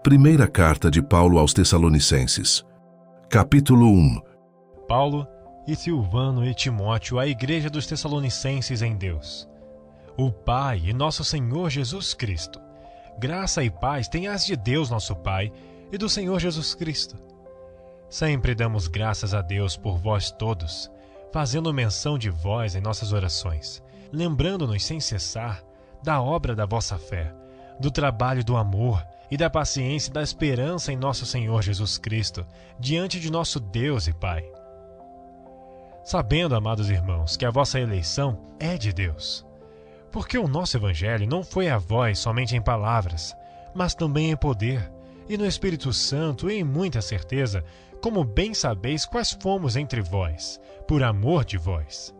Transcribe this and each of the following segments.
Primeira carta de Paulo aos Tessalonicenses. Capítulo 1. Paulo e Silvano e Timóteo, à igreja dos Tessalonicenses em Deus. O Pai e nosso Senhor Jesus Cristo. Graça e paz tenhas de Deus nosso Pai e do Senhor Jesus Cristo. Sempre damos graças a Deus por vós todos, fazendo menção de vós em nossas orações, lembrando-nos sem cessar da obra da vossa fé, do trabalho do amor e da paciência e da esperança em nosso Senhor Jesus Cristo, diante de nosso Deus e Pai. Sabendo, amados irmãos, que a vossa eleição é de Deus, porque o nosso Evangelho não foi a vós somente em palavras, mas também em poder, e no Espírito Santo e em muita certeza, como bem sabeis quais fomos entre vós, por amor de vós.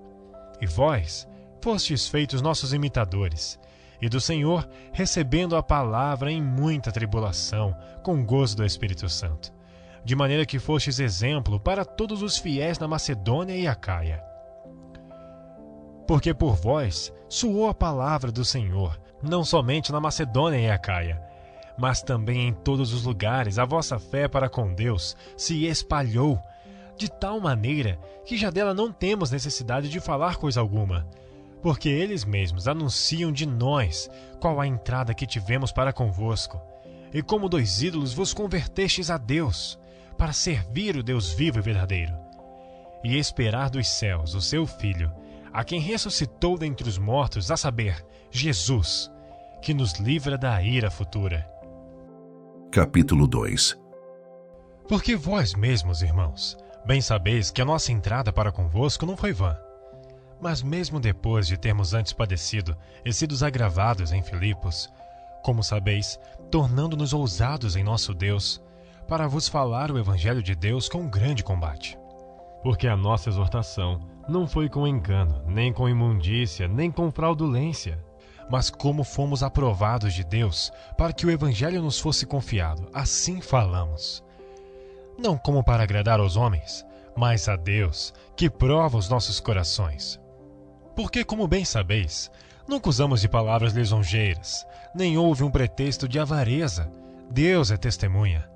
E vós fostes feitos nossos imitadores, e do Senhor recebendo a palavra em muita tribulação, com gozo do Espírito Santo, de maneira que fostes exemplo para todos os fiéis na Macedônia e Acaia. Porque por vós soou a palavra do Senhor, não somente na Macedônia e Acaia, mas também em todos os lugares a vossa fé para com Deus se espalhou, de tal maneira que já dela não temos necessidade de falar coisa alguma, porque eles mesmos anunciam de nós qual a entrada que tivemos para convosco, e como dos ídolos vos convertestes a Deus, para servir o Deus vivo e verdadeiro, e esperar dos céus o seu Filho, a quem ressuscitou dentre os mortos, a saber, Jesus, que nos livra da ira futura. Capítulo 2. Porque vós mesmos, irmãos, bem sabeis que a nossa entrada para convosco não foi vã. Mas mesmo depois de termos antes padecido e sido agravados em Filipos, como sabeis, tornando-nos ousados em nosso Deus, para vos falar o Evangelho de Deus com grande combate. Porque a nossa exortação não foi com engano, nem com imundícia, nem com fraudulência, mas como fomos aprovados de Deus, para que o Evangelho nos fosse confiado, assim falamos. Não como para agradar aos homens, mas a Deus, que prova os nossos corações. Porque, como bem sabeis, nunca usamos de palavras lisonjeiras, nem houve um pretexto de avareza. Deus é testemunha.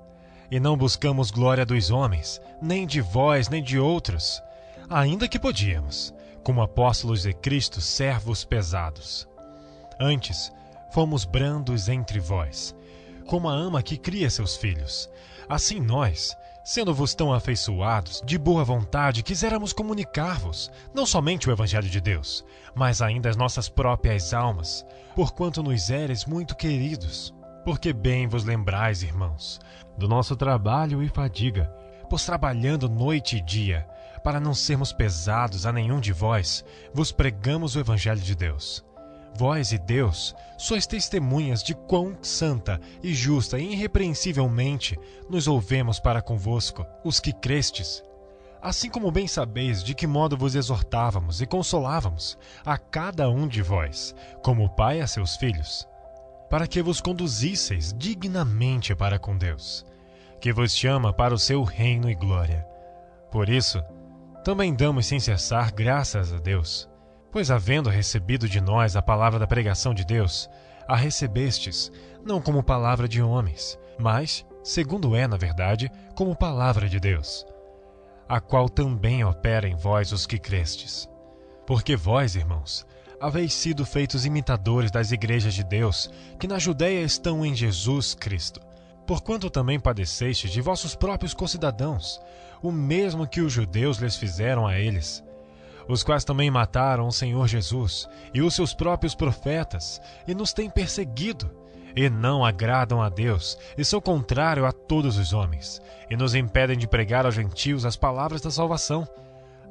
E não buscamos glória dos homens, nem de vós, nem de outros, ainda que podíamos, como apóstolos de Cristo, servos pesados. Antes, fomos brandos entre vós, como a ama que cria seus filhos. Assim nós, sendo-vos tão afeiçoados, de boa vontade, quiséramos comunicar-vos, não somente o Evangelho de Deus, mas ainda as nossas próprias almas, porquanto nos éreis muito queridos. Porque bem vos lembrais, irmãos, do nosso trabalho e fadiga, pois trabalhando noite e dia, para não sermos pesados a nenhum de vós, vos pregamos o Evangelho de Deus. Vós e Deus sois testemunhas de quão santa e justa e irrepreensivelmente nos ouvemos para convosco, os que crestes. Assim como bem sabeis de que modo vos exortávamos e consolávamos a cada um de vós, como o pai a seus filhos, para que vos conduzisseis dignamente para com Deus, que vos chama para o seu reino e glória. Por isso, também damos sem cessar graças a Deus, pois havendo recebido de nós a palavra da pregação de Deus, a recebestes, não como palavra de homens, mas, segundo é na verdade, como palavra de Deus, a qual também opera em vós os que crestes. Porque vós, irmãos, haveis sido feitos imitadores das igrejas de Deus, que na Judéia estão em Jesus Cristo, porquanto também padecestes de vossos próprios concidadãos, o mesmo que os judeus lhes fizeram a eles, os quais também mataram o Senhor Jesus e os seus próprios profetas, e nos têm perseguido, e não agradam a Deus, e são contrários a todos os homens, e nos impedem de pregar aos gentios as palavras da salvação,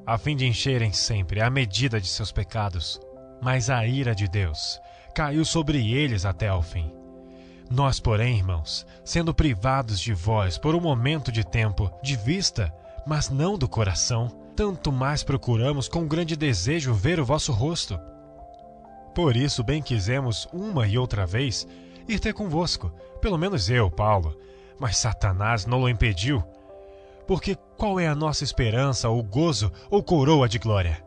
a fim de encherem sempre a medida de seus pecados. Mas a ira de Deus caiu sobre eles até ao fim. Nós, porém, irmãos, sendo privados de vós por um momento de tempo, de vista, mas não do coração, tanto mais procuramos com grande desejo ver o vosso rosto. Por isso bem quisemos uma e outra vez ir ter convosco, pelo menos eu, Paulo, mas Satanás não o impediu. Porque qual é a nossa esperança, ou gozo, ou coroa de glória?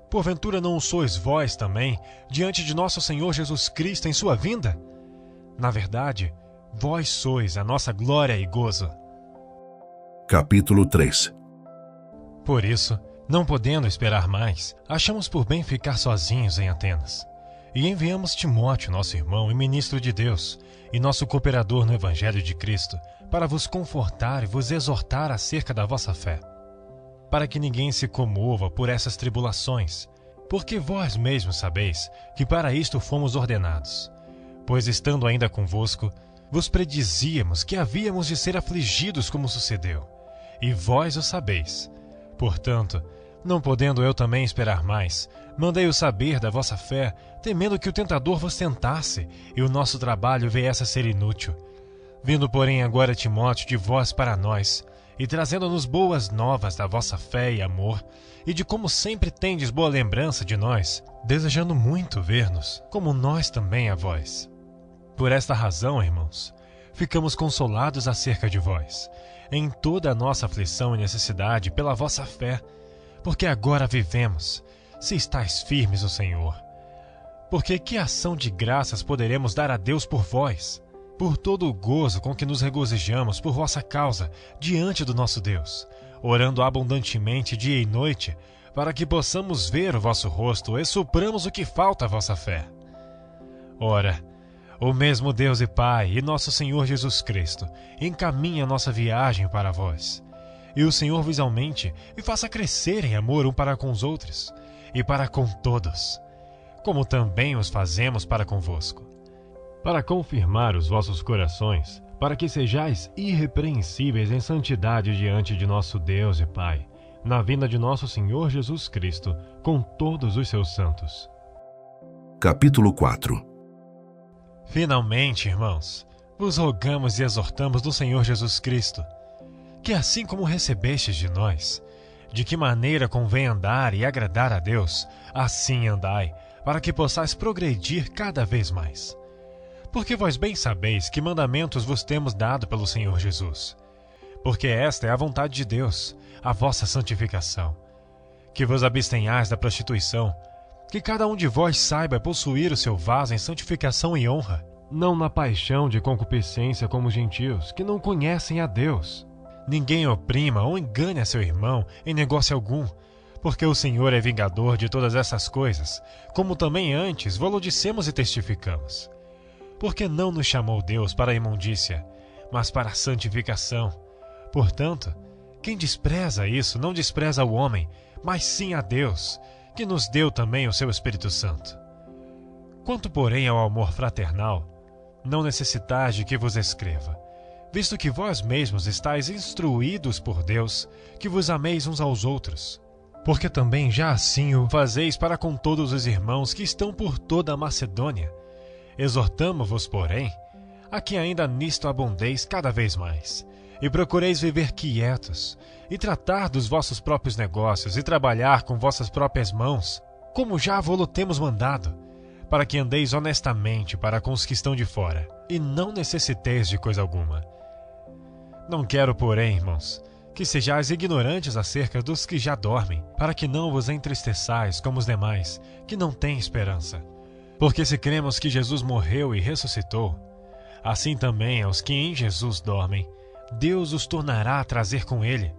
Porventura não o sois vós também, diante de nosso Senhor Jesus Cristo em sua vinda? Na verdade, Vós sois a nossa glória e gozo. Capítulo 3. Por isso, não podendo esperar mais, achamos por bem ficar sozinhos em Atenas. E enviamos Timóteo, nosso irmão e ministro de Deus, e nosso cooperador no Evangelho de Cristo, para vos confortar e vos exortar acerca da vossa fé, para que ninguém se comova por essas tribulações, porque vós mesmos sabeis que para isto fomos ordenados. Pois estando ainda convosco, vos predizíamos que havíamos de ser afligidos como sucedeu, e vós o sabeis. Portanto, não podendo eu também esperar mais, mandei-o saber da vossa fé, temendo que o tentador vos tentasse, e o nosso trabalho viesse a ser inútil. Vindo, porém, agora Timóteo de vós para nós, e trazendo-nos boas novas da vossa fé e amor, e de como sempre tendes boa lembrança de nós, desejando muito ver-nos, como nós também a vós. Por esta razão, irmãos, ficamos consolados acerca de vós, em toda a nossa aflição e necessidade pela vossa fé, porque agora vivemos, se estáis firmes no Senhor. Porque que ação de graças poderemos dar a Deus por vós, por todo o gozo com que nos regozijamos por vossa causa diante do nosso Deus, orando abundantemente dia e noite, para que possamos ver o vosso rosto e supramos o que falta à vossa fé. Ora, o mesmo Deus e Pai e nosso Senhor Jesus Cristo encaminha a nossa viagem para vós. E o Senhor vos aumente e faça crescer em amor um para com os outros, e para com todos, como também os fazemos para convosco, para confirmar os vossos corações, para que sejais irrepreensíveis em santidade diante de nosso Deus e Pai, na vinda de nosso Senhor Jesus Cristo, com todos os seus santos. Capítulo 4. Finalmente, irmãos, vos rogamos e exortamos no Senhor Jesus Cristo, que assim como recebestes de nós, de que maneira convém andar e agradar a Deus, assim andai, para que possais progredir cada vez mais. Porque vós bem sabeis que mandamentos vos temos dado pelo Senhor Jesus. Porque esta é a vontade de Deus, a vossa santificação. Que vos abstenhais da prostituição, que cada um de vós saiba possuir o seu vaso em santificação e honra, não na paixão de concupiscência como os gentios, que não conhecem a Deus. Ninguém oprima ou engane a seu irmão em negócio algum, porque o Senhor é vingador de todas essas coisas, como também antes vô-lo dissemos e testificamos. Porque não nos chamou Deus para a imundícia, mas para a santificação. Portanto, quem despreza isso não despreza o homem, mas sim a Deus, que nos deu também o seu Espírito Santo. Quanto, porém, ao amor fraternal, não necessitais de que vos escreva, visto que vós mesmos estáis instruídos por Deus, que vos ameis uns aos outros. Porque também já assim o fazeis para com todos os irmãos que estão por toda a Macedônia. Exortamo-vos, porém, a que ainda nisto abundeis cada vez mais, e procureis viver quietos, e tratar dos vossos próprios negócios, e trabalhar com vossas próprias mãos, como já vô-lo temos mandado, para que andeis honestamente para com os que estão de fora, e não necessiteis de coisa alguma. Não quero, porém, irmãos, que sejais ignorantes acerca dos que já dormem, para que não vos entristeçais como os demais, que não têm esperança. Porque se cremos que Jesus morreu e ressuscitou, assim também aos que em Jesus dormem, Deus os tornará a trazer com ele.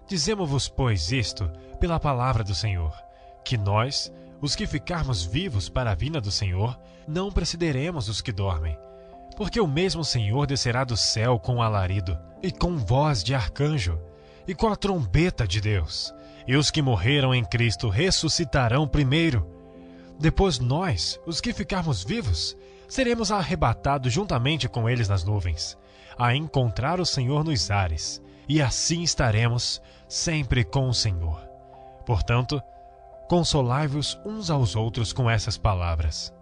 Dizemo-vos, pois, isto pela palavra do Senhor, que nós, os que ficarmos vivos para a vinda do Senhor, não precederemos os que dormem. Porque o mesmo Senhor descerá do céu com alarido, e com voz de arcanjo, e com a trombeta de Deus, e os que morreram em Cristo ressuscitarão primeiro. Depois nós, os que ficarmos vivos, seremos arrebatados juntamente com eles nas nuvens, a encontrar o Senhor nos ares, e assim estaremos sempre com o Senhor. Portanto, consolai-vos uns aos outros com essas palavras.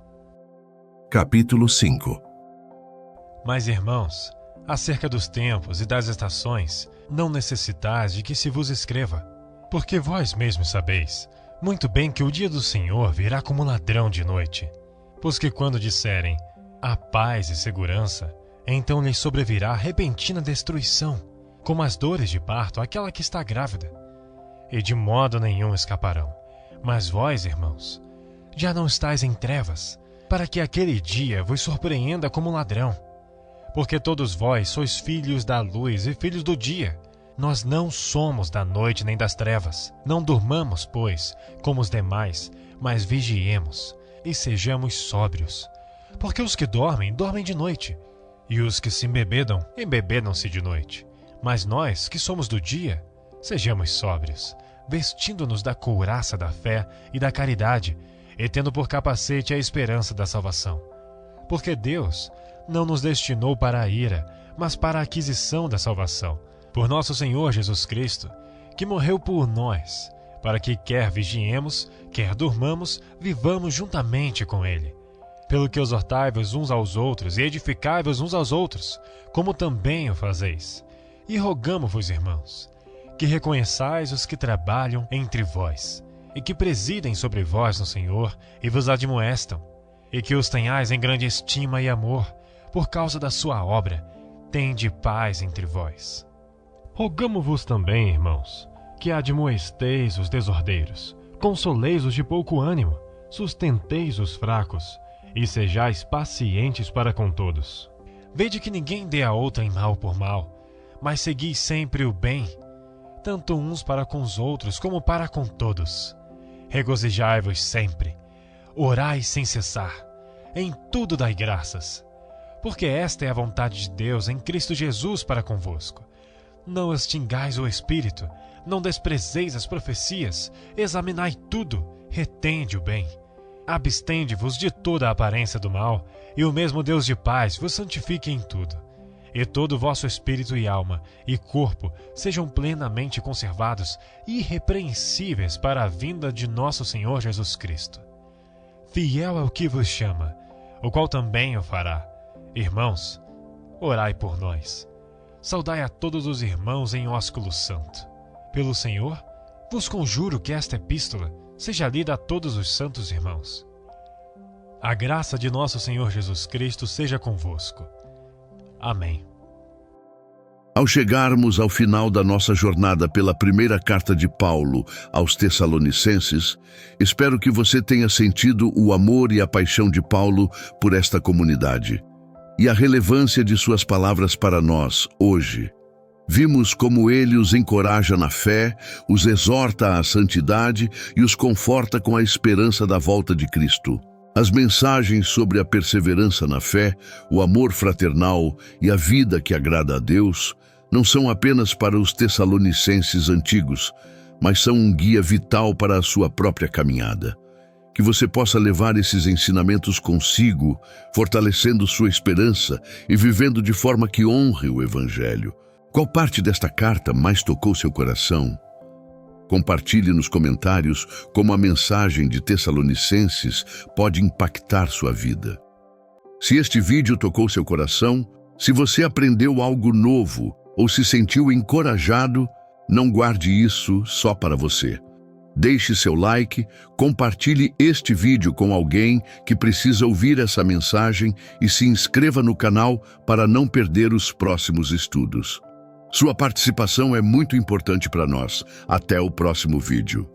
Capítulo 5. Mas, irmãos, acerca dos tempos e das estações, não necessitais de que se vos escreva, porque vós mesmos sabeis muito bem que o dia do Senhor virá como ladrão de noite. Pois que quando disserem a paz e segurança, então lhes sobrevirá repentina destruição, como as dores de parto àquela que está grávida, e de modo nenhum escaparão. Mas vós, irmãos, já não estáis em trevas, para que aquele dia vos surpreenda como ladrão. Porque todos vós sois filhos da luz e filhos do dia. Nós não somos da noite nem das trevas. Não durmamos, pois, como os demais, mas vigiemos e sejamos sóbrios. Porque os que dormem, dormem de noite, e os que se embebedam, embebedam-se de noite. Mas nós, que somos do dia, sejamos sóbrios, vestindo-nos da couraça da fé e da caridade, e tendo por capacete a esperança da salvação. Porque Deus não nos destinou para a ira, mas para a aquisição da salvação, por nosso Senhor Jesus Cristo, que morreu por nós, para que quer vigiemos, quer durmamos, vivamos juntamente com Ele. Pelo que exortai-vos uns aos outros e edificai-vos uns aos outros, como também o fazeis. E rogamo-vos, irmãos, que reconheçais os que trabalham entre vós, e que presidem sobre vós no Senhor e vos admoestam, e que os tenhais em grande estima e amor, por causa da sua obra, tende paz entre vós. Rogamo-vos também, irmãos, que admoesteis os desordeiros, consoleis os de pouco ânimo, sustenteis os fracos, e sejais pacientes para com todos. Vede que ninguém dê a outrem mal por mal, mas segui sempre o bem, tanto uns para com os outros como para com todos. Regozijai-vos sempre, orai sem cessar, em tudo dai graças, porque esta é a vontade de Deus em Cristo Jesus para convosco. Não extingais o Espírito, não desprezeis as profecias, examinai tudo, retende o bem. Abstende-vos de toda a aparência do mal, e o mesmo Deus de paz vos santifique em tudo. E todo o vosso espírito e alma e corpo sejam plenamente conservados e irrepreensíveis para a vinda de nosso Senhor Jesus Cristo. Fiel é o que vos chama, o qual também o fará. Irmãos, orai por nós. Saudai a todos os irmãos em ósculo santo. Pelo Senhor, vos conjuro que esta epístola seja lida a todos os santos irmãos. A graça de nosso Senhor Jesus Cristo seja convosco. Amém. Ao chegarmos ao final da nossa jornada pela primeira carta de Paulo aos Tessalonicenses, espero que você tenha sentido o amor e a paixão de Paulo por esta comunidade e a relevância de suas palavras para nós hoje. Vimos como ele os encoraja na fé, os exorta à santidade e os conforta com a esperança da volta de Cristo. As mensagens sobre a perseverança na fé, o amor fraternal e a vida que agrada a Deus não são apenas para os tessalonicenses antigos, mas são um guia vital para a sua própria caminhada. Que você possa levar esses ensinamentos consigo, fortalecendo sua esperança e vivendo de forma que honre o Evangelho. Qual parte desta carta mais tocou seu coração? Compartilhe nos comentários como a mensagem de Tessalonicenses pode impactar sua vida. Se este vídeo tocou seu coração, se você aprendeu algo novo ou se sentiu encorajado, não guarde isso só para você. Deixe seu like, compartilhe este vídeo com alguém que precisa ouvir essa mensagem e se inscreva no canal para não perder os próximos estudos. Sua participação é muito importante para nós. Até o próximo vídeo.